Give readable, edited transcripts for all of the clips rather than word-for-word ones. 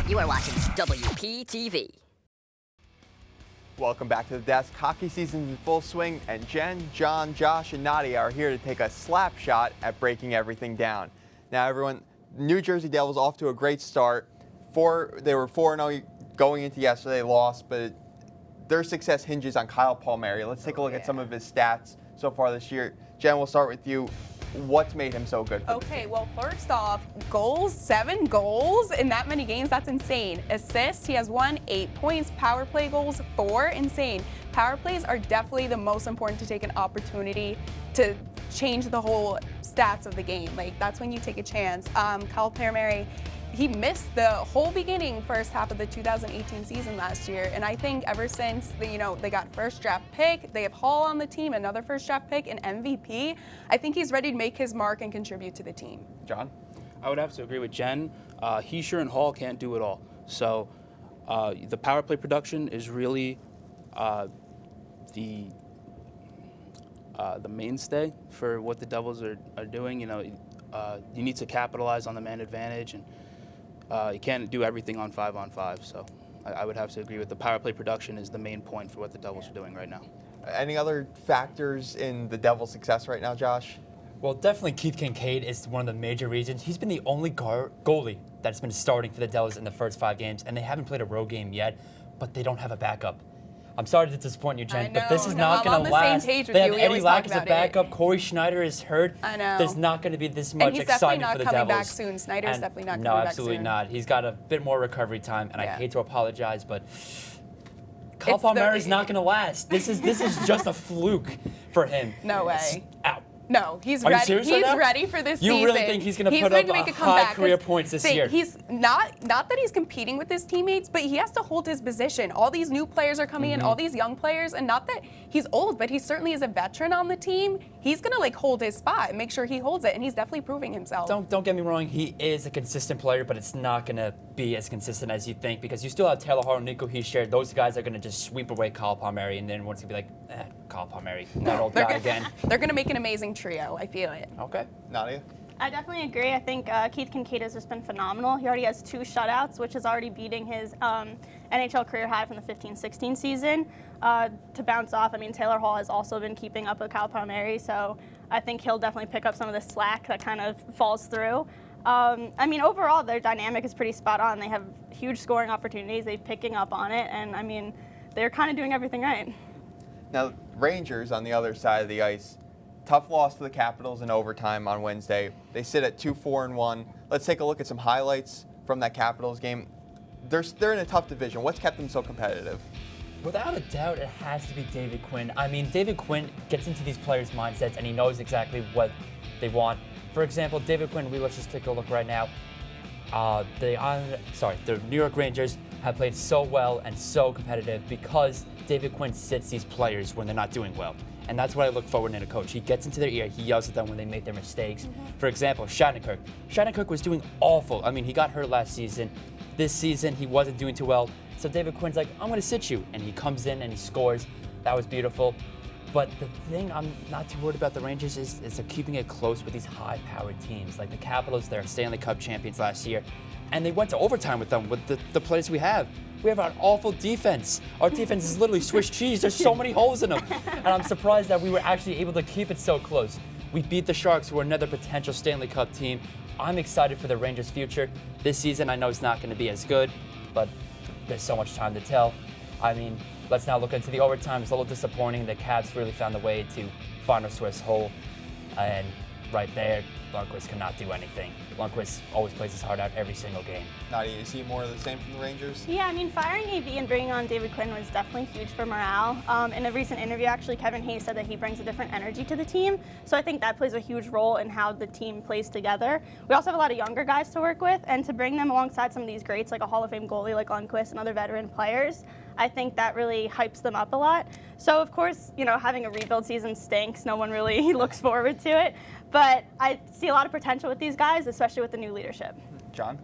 You are watching WPTV. Welcome back to the desk. Hockey season's in full swing, and Jen, John, Josh, and Nadia are here to take a slap shot at breaking everything down. Now, everyone, New Jersey Devils off to a great start. They were 4-0 going into yesterday, lost, but their success hinges on Kyle Palmieri. Let's take a look at some of his stats so far this year. Jen, we'll start with you. What's made him so good? Okay, well, first off, goals, 7 goals in that many games, that's insane. Assists, he has 1, 8 points. Power play goals, 4, insane. Power plays are definitely the most important to take an opportunity to change the whole stats of the game. Like, that's when you take a chance. Kyle Palmieri, he missed the whole beginning first half of the 2018 season last year, and I think ever since they got first draft pick, they have Hall on the team, another first draft pick, and MVP. I think he's ready to make his mark and contribute to the team. John? I would have to agree with Jen. Heischer and Hall can't do it all. So the power play production is really the mainstay for what the Devils are doing. You need to capitalize on the man advantage, and you can't do everything on 5-on-5. So I would have to agree with the power play production is the main point for what the Devils are doing right now. Any other factors in the Devils' success right now, Josh? Well, definitely Keith Kincaid is one of the major reasons. He's been the only goalie that's been starting for the Devils in the first 5 games, and they haven't played a road game yet, but they don't have a backup. I'm sorry to disappoint you, Jen, but this is not going to last. I'm on the same page with they you. have Eddie Lack as a backup. Corey Schneider is hurt. I know. There's not going to be this much excitement for the Devils. And he's definitely not coming back soon. Snyder's definitely not coming back soon. No, absolutely not. He's got a bit more recovery time, and I hate to apologize, but Kyle Palmieri is not going to last. This is just a fluke for him. No way. Out. No, he's Are ready. You serious he's right now? ready for this season. You really think he's going to put up high career points this year? He's not that he's competing with his teammates, but he has to hold his position. All these new players are coming in, all these young players, and not that he's old, but he certainly is a veteran on the team. He's going to hold his spot and make sure he holds it, and he's definitely proving himself. Don't get me wrong, he is a consistent player, but it's not going to be as consistent as you think, because you still have Taylor Hall and Nico Heischer. Those guys are going to just sweep away Kyle Palmieri, and then everyone's going to be like, Kyle Palmieri, that old guy again. They're going to make an amazing trio. I feel it. Okay. Nadia? I definitely agree. I think Keith Kincaid has just been phenomenal. He already has 2 shutouts, which is already beating his NHL career high from the 15-16 season. To bounce off, I mean, Taylor Hall has also been keeping up with Kyle Palmieri, so I think he'll definitely pick up some of the slack that kind of falls through. I mean, overall, their dynamic is pretty spot on. They have huge scoring opportunities. They're picking up on it, and, I mean, they're kind of doing everything right. Now, Rangers on the other side of the ice. Tough loss to the Capitals in overtime on Wednesday. They sit at 2-4-1. Let's take a look at some highlights from that Capitals game. They're in a tough division. What's kept them so competitive? Without a doubt, it has to be David Quinn. I mean, David Quinn gets into these players' mindsets, and he knows exactly what they want. For example, David Quinn, let's just take a look right now. The New York Rangers have played so well and so competitive because David Quinn sits these players when they're not doing well. And that's what I look forward in a coach. He gets into their ear, he yells at them when they make their mistakes. For example, Shattenkirk. Shattenkirk was doing awful. I mean, he got hurt last season. This season, he wasn't doing too well. So David Quinn's like, I'm going to sit you. And he comes in and he scores. That was beautiful. But the thing I'm not too worried about the Rangers is they're keeping it close with these high-powered teams. Like the Capitals, they're Stanley Cup champions last year. And they went to overtime with them with the players we have. We have an awful defense. Our defense is literally Swiss cheese. There's so many holes in them. And I'm surprised that we were actually able to keep it so close. We beat the Sharks, who are another potential Stanley Cup team. I'm excited for the Rangers' future. This season, I know it's not going to be as good, but there's so much time to tell. I mean, let's now look into the overtime. It's a little disappointing. The Caps really found a way to find a Swiss hole. And right there, Lundqvist cannot do anything. Lundqvist always plays his heart out every single game. Nadia, you see more of the same from the Rangers? Yeah, I mean, firing AB and bringing on David Quinn was definitely huge for morale. In a recent interview, actually, Kevin Hayes said that he brings a different energy to the team. So I think that plays a huge role in how the team plays together. We also have a lot of younger guys to work with, and to bring them alongside some of these greats, like a Hall of Fame goalie like Lundqvist and other veteran players, I think that really hypes them up a lot. So, of course, having a rebuild season stinks. No one really looks forward to it. But I see a lot of potential with these guys, especially with the new leadership. John?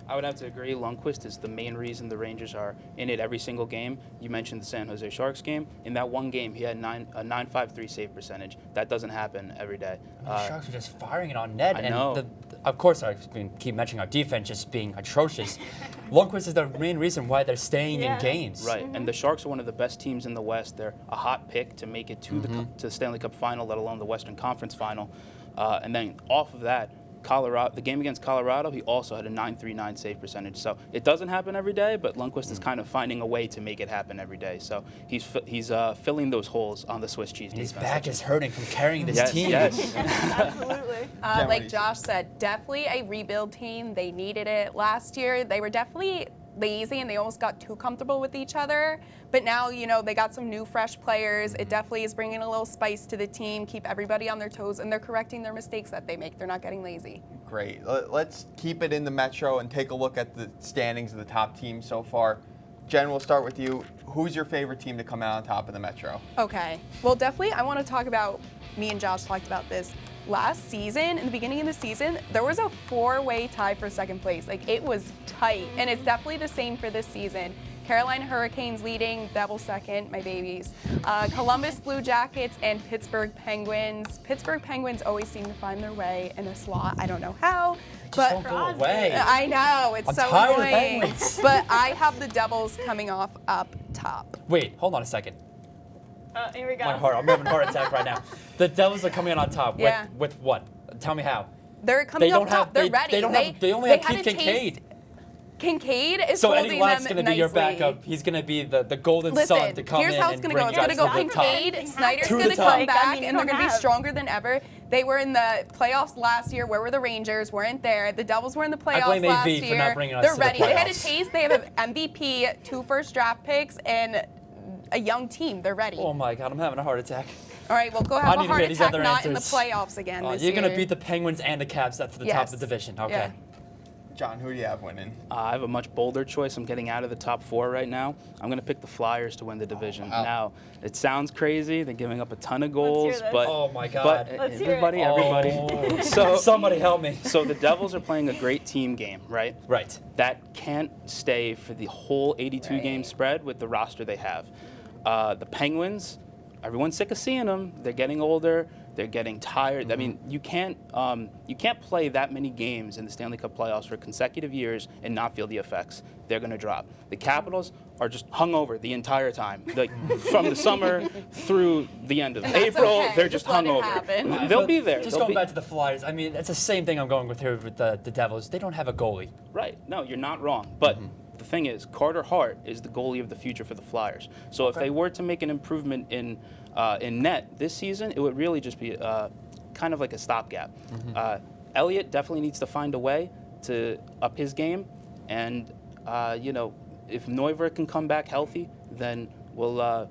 I would have to agree. Lundqvist is the main reason the Rangers are in it every single game. You mentioned the San Jose Sharks game. In that one game, he had a 9.53 save percentage. That doesn't happen every day. The Sharks are just firing it on net. I know. Of course, I keep mentioning our defense just being atrocious. Lundqvist is the main reason why they're staying in games. Right, and the Sharks are one of the best teams in the West. They're a hot pick to make it to the Stanley Cup final, let alone the Western Conference final. And then off of that, the game against Colorado, he also had a 9.39 save percentage. So it doesn't happen every day, but Lundqvist is kind of finding a way to make it happen every day. So he's filling those holes on the Swiss cheese defense. His back is hurting from carrying this team. Yes. Absolutely. Like Josh said, definitely a rebuild team. They needed it last year. They were definitely lazy and they almost got too comfortable with each other. But now, they got some new, fresh players. It definitely is bringing a little spice to the team, keep everybody on their toes, and they're correcting their mistakes that they make. They're not getting lazy. Great. Let's keep it in the Metro and take a look at the standings of the top teams so far. Jen, we'll start with you. Who's your favorite team to come out on top of the Metro? Okay. Well, definitely, I want to talk about, me and Josh talked about this. Last season, in the beginning of the season, there was a 4-way tie for second place. Like, it was tight, and it's definitely the same for this season. Carolina Hurricanes leading, Devils second, my babies. Columbus Blue Jackets and Pittsburgh Penguins. Pittsburgh Penguins always seem to find their way in a slot. I don't know how. Just don't go away. I know, it's I'm so tired of the annoying. Penguins. But I have the Devils coming off up top. Wait, hold on a second. Here we go. I'm having a heart attack right now. The Devils are coming in on top with what? Tell me how. They're coming off top. They're ready. They only have Keith Kincaid. Kincaid is so holding Eddie Lack's them going to be your nicely. backup. He's going to be the golden son to come in here's how it's and going to go. bring It's going to go guys to the top. Kincaid, Snyder's To the going to top. come back, I mean, and they're going to be have- stronger than ever. They were in the playoffs last year. Where were the Rangers? Weren't there. The Devils were in the playoffs blame last AV for year. not bringing us They're to the ready. They had a playoffs. taste. They have an MVP, 2 first-draft picks, and a young team. They're ready. Oh my God, I'm having a heart attack. All right, well, go I have need a to heart hear these attack other not in the answers. playoffs again this You're year. going to beat the Penguins and the Caps at the top of the division. Okay. Yeah. John, who do you have winning? I have a much bolder choice. I'm getting out of the top 4 right now. I'm going to pick the Flyers to win the division. wow. Now, it sounds crazy. They're giving up a ton of goals, this. but Oh my God. but Let's hear it. everybody. Oh. So Somebody help me. So the Devils are playing a great team game, right? Right. That can't stay for the whole 82 game spread with the roster they have. The Penguins, everyone's sick of seeing them. They're getting older. They're getting tired. I mean, you can't play that many games in the Stanley Cup playoffs for consecutive years and not feel the effects. They're going to drop. The Capitals are just hungover the entire time, like from the summer through the end of April. okay. They're just Just let it hungover. happen. They'll be there. Just They'll going be- back to the Flyers, I mean, it's the same thing I'm going with here with the Devils. They don't have a goalie. Right. No, you're not wrong. But the thing is, Carter Hart is the goalie of the future for the Flyers. So if they were to make an improvement in net this season, it would really just be kind of like a stopgap. Elliott definitely needs to find a way to up his game, and if Neuvirth can come back healthy, then we'll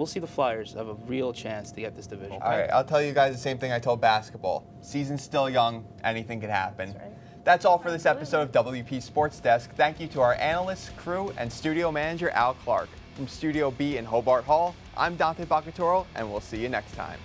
see the Flyers have a real chance to get this division. All right, I'll tell you guys the same thing I told basketball. Season's still young. Anything can happen. That's all for this episode of WP Sports Desk. Thank you to our analysts, crew, and studio manager, Al Clark. From Studio B in Hobart Hall, I'm Dante Vocaturo, and we'll see you next time.